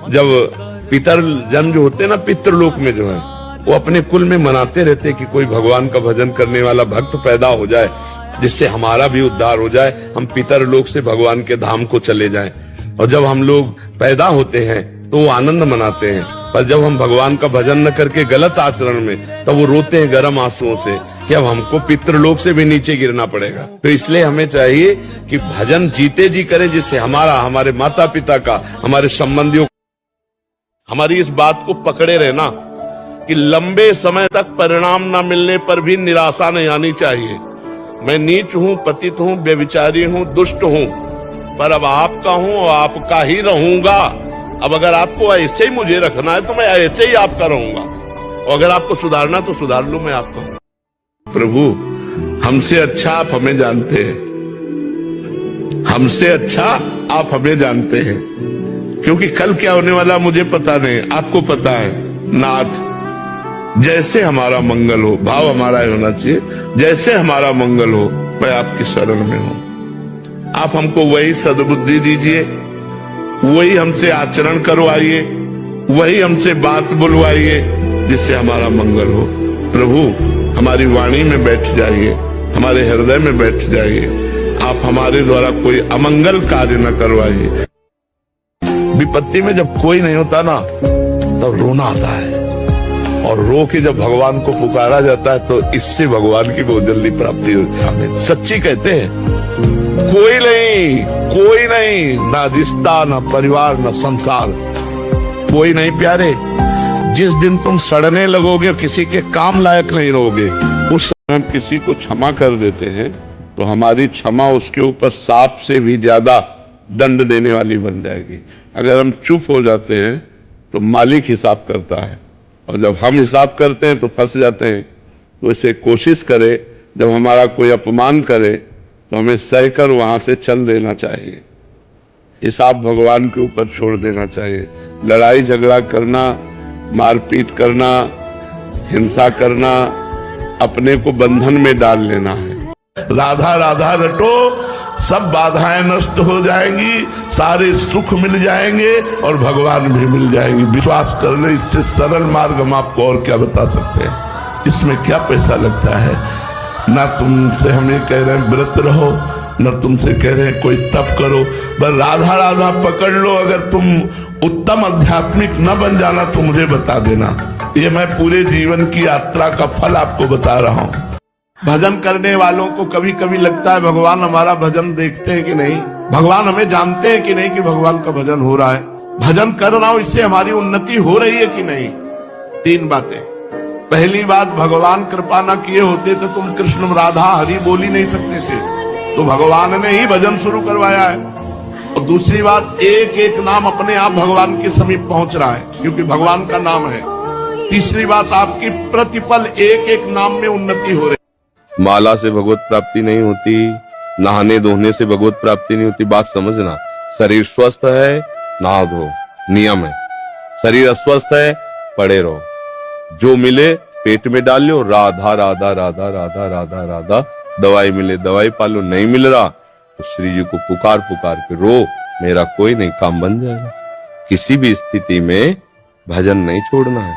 जब पितर जन जो होते हैं ना पितृलोक में जो है, वो अपने कुल में मनाते रहते कि कोई भगवान का भजन करने वाला भक्त पैदा हो जाए, जिससे हमारा भी उद्धार हो जाए, हम पितर लोक से भगवान के धाम को चले जाएं। और जब हम लोग पैदा होते हैं तो वो आनंद मनाते हैं, पर जब हम भगवान का भजन न करके गलत आचरण में, तब वो रोते हैं गर्म आंसुओं से कि अब हमको पितृलोक से भी नीचे गिरना पड़ेगा। तो इसलिए हमें चाहिए कि भजन जीते जी करें, जिससे हमारा, हमारे माता पिता का, हमारे संबंधियों, हमारी इस बात को पकड़े रहना कि लंबे समय तक परिणाम न मिलने पर भी निराशा नहीं आनी चाहिए। मैं नीच हूं, पतित हूं, व्यभिचारी हूं, दुष्ट हूं, पर अब आपका हूं और आपका ही रहूंगा। अब अगर आपको ऐसे ही मुझे रखना है तो मैं ऐसे ही आपका रहूंगा, और अगर आपको सुधारना तो सुधार लूं मैं आपका। प्रभु, हमसे अच्छा आप हमें जानते हैं, हमसे अच्छा आप हमें जानते हैं, क्योंकि कल क्या होने वाला मुझे पता नहीं, आपको पता है। नाथ, जैसे हमारा मंगल हो, भाव हमारा होना चाहिए, जैसे हमारा मंगल हो, मैं आपकी शरण में हूं। आप हमको वही सद्बुद्धि दीजिए, वही हमसे आचरण करवाइए, वही हमसे बात बुलवाइए, जिससे हमारा मंगल हो। प्रभु, हमारी वाणी में बैठ जाइए, हमारे हृदय में बैठ जाइए। आप हमारे द्वारा कोई अमंगल कार्य न करवाइए। विपत्ति में जब कोई नहीं होता ना, तब रोना आता है, और रो के जब भगवान को पुकारा जाता है तो इससे भगवान की बहुत जल्दी प्राप्ति होती है। सच्ची कहते हैं, कोई नहीं, ना रिश्ता, ना परिवार, ना संसार, कोई नहीं प्यारे। जिस दिन तुम सड़ने लगोगे, किसी के काम लायक नहीं रहोगे, उस समय हम किसी को क्षमा कर देते हैं तो हमारी क्षमा उसके ऊपर सांप से भी ज्यादा दंड देने वाली बन जाएगी। अगर हम चुप हो जाते हैं तो मालिक हिसाब करता है, और जब हम हिसाब करते हैं तो फंस जाते हैं। तो इसे कोशिश करें, जब हमारा कोई अपमान करे तो हमें सहकर वहां से चल देना चाहिए। हिसाब भगवान के ऊपर छोड़ देना चाहिए। लड़ाई झगड़ा करना, मारपीट करना, हिंसा करना, अपने को बंधन में डाल लेना है। राधा राधा रटो, सब बाधाएं नष्ट हो जाएंगी, सारे सुख मिल जाएंगे और भगवान भी मिल जाएंगे। विश्वास कर ले, इससे सरल मार्ग हम आपको और क्या बता सकते हैं। इसमें क्या पैसा लगता है? ना तुमसे हमें कह रहे हैं व्रत रहो, न तुमसे कह रहे हैं कोई तप करो, बस राधा राधा पकड़ लो। अगर तुम उत्तम आध्यात्मिक न बन जाना तो मुझे बता देना। ये मैं पूरे जीवन की यात्रा का फल आपको बता रहा हूँ। भजन करने वालों को कभी कभी लगता है भगवान हमारा भजन देखते हैं कि नहीं, भगवान हमें जानते हैं कि नहीं कि भगवान का भजन हो रहा है, भजन कर रहा हूं इससे हमारी उन्नति हो रही है कि नहीं। तीन बातें। पहली बात, भगवान कृपा न किए होते तो तुम कृष्ण राधा हरि बोल ही नहीं सकते थे, तो भगवान ने ही भजन शुरू करवाया है। और दूसरी बात, एक एक नाम अपने आप भगवान के समीप पहुंच रहा है, क्योंकि भगवान का नाम है। तीसरी बात, आपकी प्रतिपल एक एक नाम में उन्नति हो रही। माला से भगवत प्राप्ति नहीं होती, नहाने धोने से भगवत प्राप्ति नहीं होती। बात समझना, शरीर स्वस्थ है नहा धो, नियम है। शरीर अस्वस्थ है, पड़े रहो, जो मिले पेट में डाल लो, राधा राधा राधा राधा राधा राधा। दवाई मिले दवाई पालो, नहीं मिल रहा तो श्री जी को पुकार पुकार के रो, मेरा कोई नहीं, काम बन जाएगा। किसी भी स्थिति में भजन नहीं छोड़ना है।